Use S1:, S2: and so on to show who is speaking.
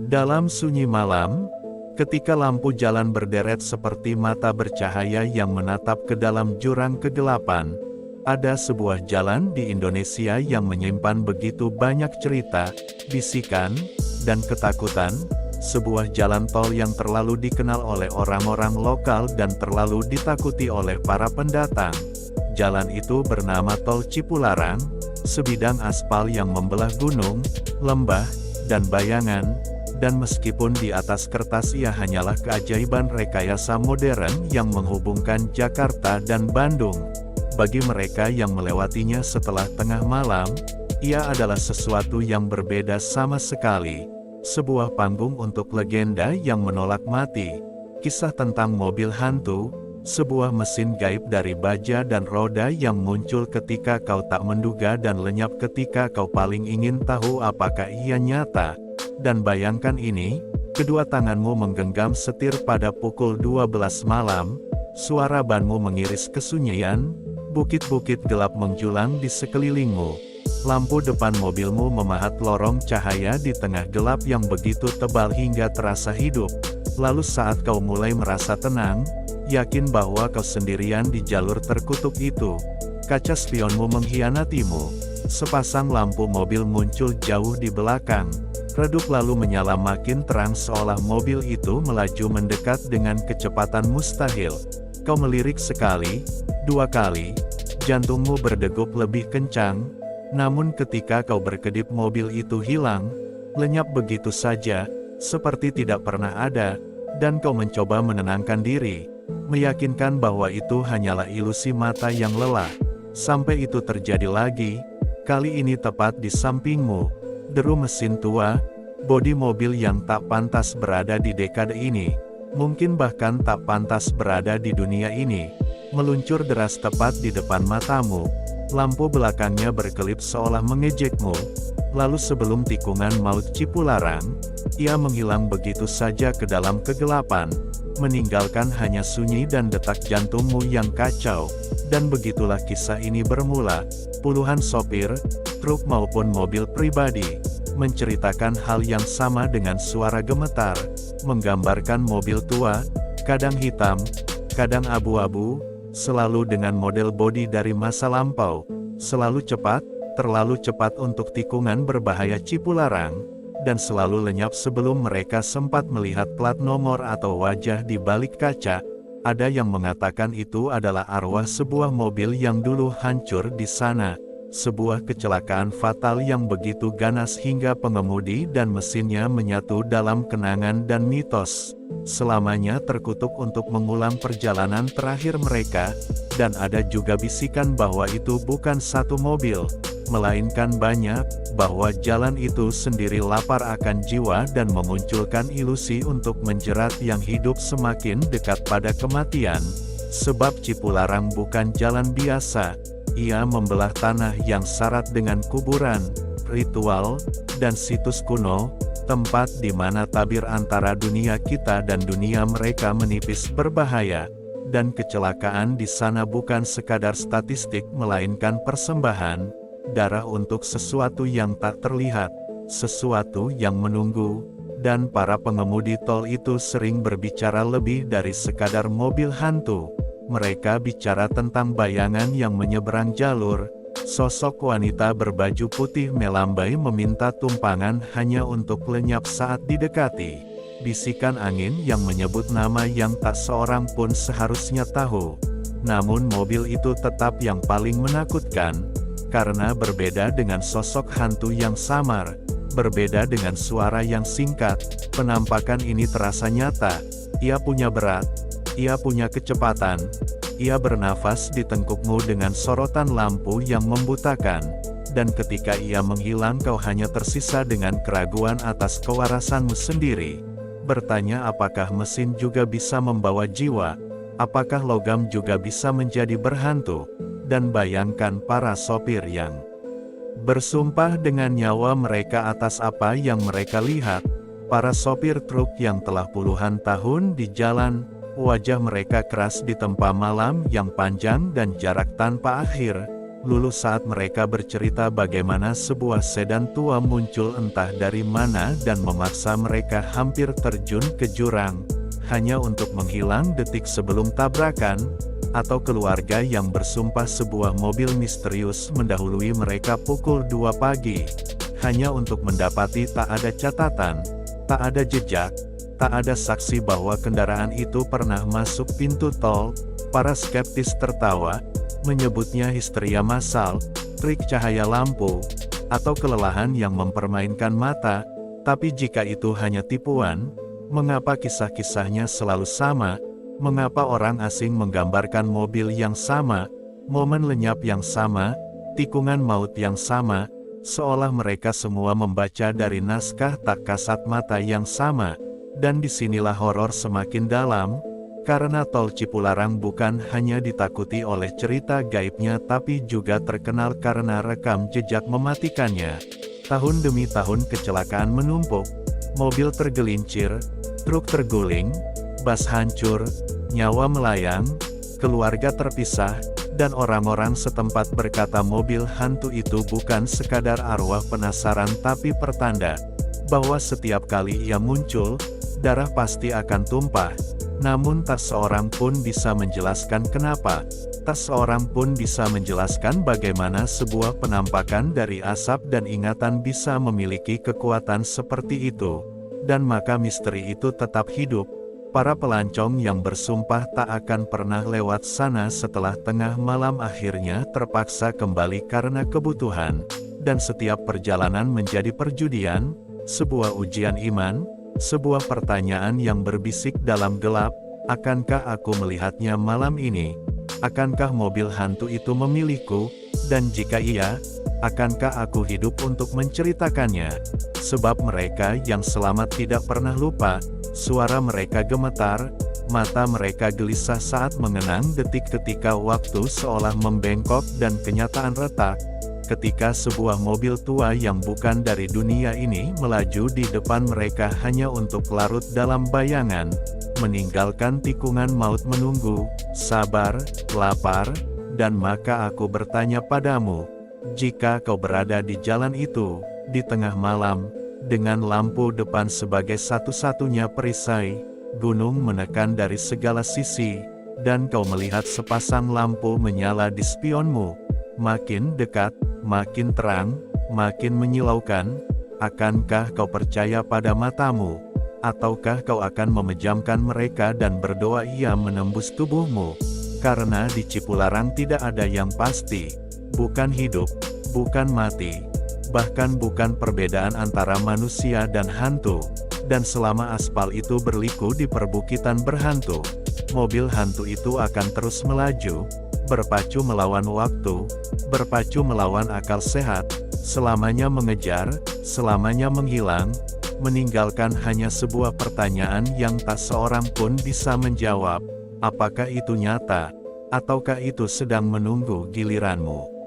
S1: Dalam sunyi malam, ketika lampu jalan berderet seperti mata bercahaya yang menatap ke dalam jurang kegelapan, ada sebuah jalan di Indonesia yang menyimpan begitu banyak cerita, bisikan, dan ketakutan, sebuah jalan tol yang terlalu dikenal oleh orang-orang lokal dan terlalu ditakuti oleh para pendatang. Jalan itu bernama Tol Cipularang, sebidang aspal yang membelah gunung, lembah, dan bayangan, dan meskipun di atas kertas ia hanyalah keajaiban rekayasa modern yang menghubungkan Jakarta dan Bandung, bagi mereka yang melewatinya setelah tengah malam, ia adalah sesuatu yang berbeda sama sekali. Sebuah panggung untuk legenda yang menolak mati, kisah tentang mobil hantu, sebuah mesin gaib dari baja dan roda yang muncul ketika kau tak menduga dan lenyap ketika kau paling ingin tahu apakah ia nyata. Dan bayangkan ini, kedua tanganmu menggenggam setir pada pukul 12 malam, suara banmu mengiris kesunyian, bukit-bukit gelap menjulang di sekelilingmu. Lampu depan mobilmu memahat lorong cahaya di tengah gelap yang begitu tebal hingga terasa hidup. Lalu saat kau mulai merasa tenang, yakin bahwa kau sendirian di jalur terkutuk itu, kaca spionmu mengkhianatimu. Sepasang lampu mobil muncul jauh di belakang, redup lalu menyala makin terang seolah mobil itu melaju mendekat dengan kecepatan mustahil. Kau melirik sekali, dua kali, jantungmu berdegup lebih kencang, namun ketika kau berkedip mobil itu hilang, lenyap begitu saja, seperti tidak pernah ada, dan kau mencoba menenangkan diri, meyakinkan bahwa itu hanyalah ilusi mata yang lelah. Sampai itu terjadi lagi, kali ini tepat di sampingmu, deru mesin tua, bodi mobil yang tak pantas berada di dekade ini, mungkin bahkan tak pantas berada di dunia ini, meluncur deras tepat di depan matamu. Lampu belakangnya berkelip seolah mengejekmu, lalu sebelum tikungan maut Cipularang, ia menghilang begitu saja ke dalam kegelapan, meninggalkan hanya sunyi dan detak jantungmu yang kacau. Dan begitulah kisah ini bermula. Puluhan sopir, truk maupun mobil pribadi, menceritakan hal yang sama dengan suara gemetar, menggambarkan mobil tua, kadang hitam, kadang abu-abu, selalu dengan model bodi dari masa lampau, selalu cepat, terlalu cepat untuk tikungan berbahaya Cipularang, dan selalu lenyap sebelum mereka sempat melihat plat nomor atau wajah di balik kaca. Ada yang mengatakan itu adalah arwah sebuah mobil yang dulu hancur di sana, sebuah kecelakaan fatal yang begitu ganas hingga pengemudi dan mesinnya menyatu dalam kenangan dan mitos. Selamanya terkutuk untuk mengulang perjalanan terakhir mereka, dan ada juga bisikan bahwa itu bukan satu mobil, melainkan banyak, bahwa jalan itu sendiri lapar akan jiwa dan memunculkan ilusi untuk menjerat yang hidup semakin dekat pada kematian. Sebab Cipularang bukan jalan biasa, ia membelah tanah yang syarat dengan kuburan, ritual, dan situs kuno, tempat di mana tabir antara dunia kita dan dunia mereka menipis berbahaya, dan kecelakaan di sana bukan sekadar statistik melainkan persembahan darah untuk sesuatu yang tak terlihat, sesuatu yang menunggu, dan para pengemudi tol itu sering berbicara lebih dari sekadar mobil hantu. Mereka bicara tentang bayangan yang menyeberang jalur, sosok wanita berbaju putih melambai meminta tumpangan hanya untuk lenyap saat didekati, bisikan angin yang menyebut nama yang tak seorang pun seharusnya tahu. Namun mobil itu tetap yang paling menakutkan, karena berbeda dengan sosok hantu yang samar, berbeda dengan suara yang singkat, penampakan ini terasa nyata. Ia punya berat, ia punya kecepatan, ia bernafas di tengkukmu dengan sorotan lampu yang membutakan, dan ketika ia menghilang kau hanya tersisa dengan keraguan atas kewarasanmu sendiri. Bertanya apakah mesin juga bisa membawa jiwa, apakah logam juga bisa menjadi berhantu, dan bayangkan para sopir yang bersumpah dengan nyawa mereka atas apa yang mereka lihat, para sopir truk yang telah puluhan tahun di jalan, wajah mereka keras di tempa malam yang panjang dan jarak tanpa akhir, luluh saat mereka bercerita bagaimana sebuah sedan tua muncul entah dari mana dan memaksa mereka hampir terjun ke jurang, hanya untuk menghilang detik sebelum tabrakan, atau keluarga yang bersumpah sebuah mobil misterius mendahului mereka pukul 2 pagi, hanya untuk mendapati tak ada catatan, tak ada jejak, tak ada saksi bahwa kendaraan itu pernah masuk pintu tol. Para skeptis tertawa, menyebutnya histeria massal, trik cahaya lampu, atau kelelahan yang mempermainkan mata. Tapi jika itu hanya tipuan, mengapa kisah-kisahnya selalu sama? Mengapa orang asing menggambarkan mobil yang sama, momen lenyap yang sama, tikungan maut yang sama, seolah mereka semua membaca dari naskah tak kasat mata yang sama? Dan disinilah horor semakin dalam, karena tol Cipularang bukan hanya ditakuti oleh cerita gaibnya tapi juga terkenal karena rekam jejak mematikannya. Tahun demi tahun kecelakaan menumpuk, mobil tergelincir, truk terguling, bas hancur, nyawa melayang, keluarga terpisah, dan orang-orang setempat berkata mobil hantu itu bukan sekadar arwah penasaran tapi pertanda bahwa setiap kali ia muncul, darah pasti akan tumpah. Namun tak seorang pun bisa menjelaskan kenapa, tak seorang pun bisa menjelaskan bagaimana sebuah penampakan dari asap dan ingatan bisa memiliki kekuatan seperti itu. Dan maka misteri itu tetap hidup. Para pelancong yang bersumpah tak akan pernah lewat sana setelah tengah malam akhirnya terpaksa kembali karena kebutuhan. Dan setiap perjalanan menjadi perjudian, sebuah ujian iman, sebuah pertanyaan yang berbisik dalam gelap, akankah aku melihatnya malam ini? Akankah mobil hantu itu memilihku? Dan jika iya, akankah aku hidup untuk menceritakannya? Sebab mereka yang selamat tidak pernah lupa, suara mereka gemetar, mata mereka gelisah saat mengenang detik ketika waktu seolah membengkok dan kenyataan retak. Ketika sebuah mobil tua yang bukan dari dunia ini melaju di depan mereka hanya untuk larut dalam bayangan, meninggalkan tikungan maut menunggu, sabar, lapar, dan maka aku bertanya padamu, jika kau berada di jalan itu, di tengah malam, dengan lampu depan sebagai satu-satunya perisai, gunung menekan dari segala sisi, dan kau melihat sepasang lampu menyala di spionmu, makin dekat, makin terang, makin menyilaukan, akankah kau percaya pada matamu? Ataukah kau akan memejamkan mereka dan berdoa ia menembus tubuhmu? Karena di Cipularang tidak ada yang pasti, bukan hidup, bukan mati, bahkan bukan perbedaan antara manusia dan hantu. Dan selama aspal itu berliku di perbukitan berhantu, mobil hantu itu akan terus melaju, berpacu melawan waktu, berpacu melawan akal sehat, selamanya mengejar, selamanya menghilang, meninggalkan hanya sebuah pertanyaan yang tak seorang pun bisa menjawab, apakah itu nyata, ataukah itu sedang menunggu giliranmu?